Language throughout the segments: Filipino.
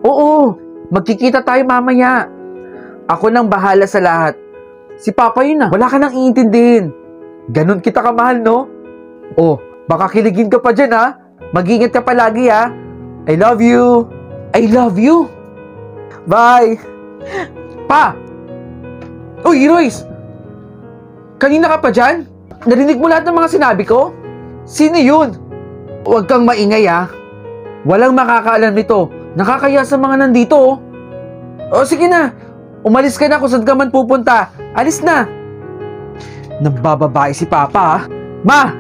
Oo, magkikita tayo mamaya. Ako nang bahala sa lahat. Si Papa yun wala ka nang iintindihin. Ganon kita kamahal, no? Oh, baka kiligin ka pa dyan, ha? Mag-ingat ka palagi, ha? I love you. I love you. Bye. Pa! Uy, Royce! Kanina ka pa dyan? Narinig mo lahat ng mga sinabi ko? Sino yun? Huwag kang maingay, ha? Walang makakaalam nito. Nakakaya sa mga nandito, oh. O, sige na. Umalis ka na kung saan ka man pupunta. Alis na. Nabababae si Papa, ha? Ma!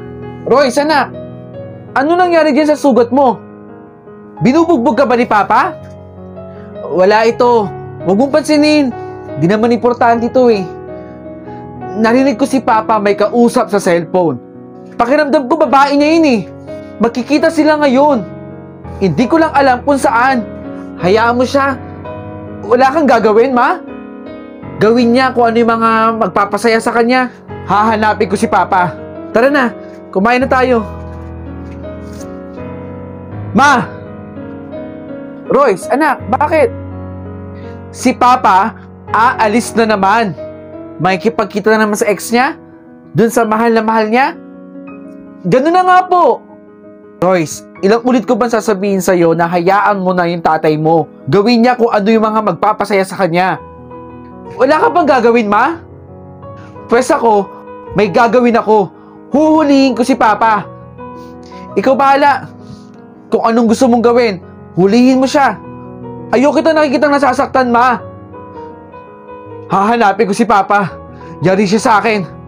Royce, anak! Ano nangyari dyan sa sugat mo? Binubugbog ka ba ni Papa? Wala ito. Huwag mong pansinin. Di naman importante ito, eh. Narinig ko si Papa may kausap sa cellphone. Pakiramdam ko babae niya yun, eh. Magkikita sila ngayon. Hindi ko lang alam kung saan. Hayaan mo siya. Wala kang gagawin, Ma? Gawin niya kung ano yung mga magpapasaya sa kanya. Hahanapin ko si Papa. Tara na, kumain na tayo. Ma! Royce, anak, bakit? Si Papa, aalis na naman. Makikipagkita na naman sa ex niya? Dun sa mahal na mahal niya? Ganun na nga po. Royce, ilang ulit ko ba sasabihin sa'yo na hayaan mo na yung tatay mo? Gawin niya kung ano yung mga magpapasaya sa kanya. Wala ka bang gagawin, Ma? Pwes ako, may gagawin ako. Huhulihin ko si Papa. Ikaw bahala. Kung anong gusto mong gawin, hulihin mo siya. Ayoko kita nakikitang nasasaktan, Ma. Hahanapin ko si Papa. Yari siya sa akin.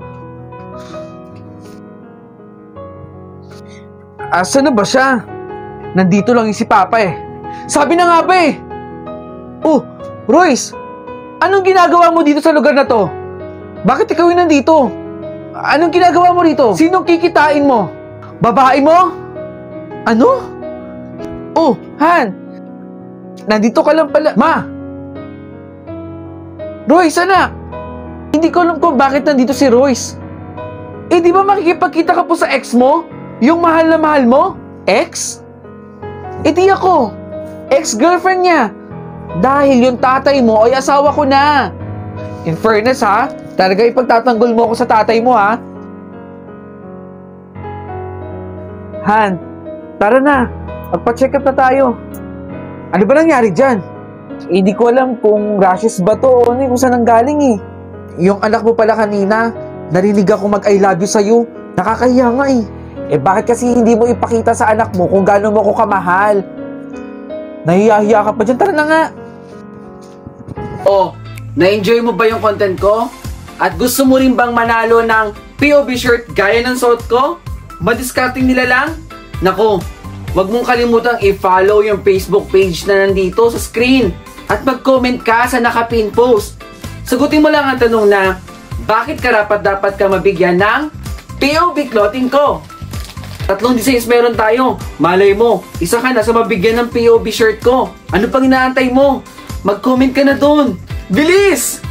Asa na ba siya? Nandito lang yung si Papa, eh. Sabi na nga ba, eh. Oh, Royce, anong ginagawa mo dito sa lugar na to? Bakit ikaw yung nandito? Anong ginagawa mo dito? Sinong kikitain mo? Babae mo? Ano? Oh, Han, nandito ka lang pala. Ma! Royce, anak! Hindi ko alam kung bakit nandito si Royce. Eh, di ba makikipagkita ka po sa ex mo? Yung mahal na mahal mo? Ex? Eh, di ako. Ex-girlfriend niya. Dahil yung tatay mo ay asawa ko na. In fairness, ha? Talaga ipagtatanggol mo ako sa tatay mo, ha? Han, tara na. Magpa-check up na tayo. Ano ba nangyari dyan? Hindi ko alam kung rashes ba to o kung saan nanggaling, eh. Yung anak mo pala kanina, narinig ako mag-I love you sa'yo. Nakakahiya nga, eh. Eh bakit kasi hindi mo ipakita sa anak mo kung gaano mo ko kamahal? Nahiya-hiya ka pa dyan. Tara na nga. Oh, na-enjoy mo ba yung content ko? At gusto mo rin bang manalo ng POV shirt gaya ng suot ko? Madiscarding nila lang? Nako, wag mong kalimutang i-follow yung Facebook page na nandito sa screen. At mag-comment ka sa nakapin post. Sagutin mo lang ang tanong na, bakit karapat-dapat ka mabigyan ng POV clothing ko? 3 designs meron tayo. Malay mo, isa ka na sa mabigyan ng POV shirt ko. Ano pang inaantay mo? Mag-comment ka na dun. Bilis!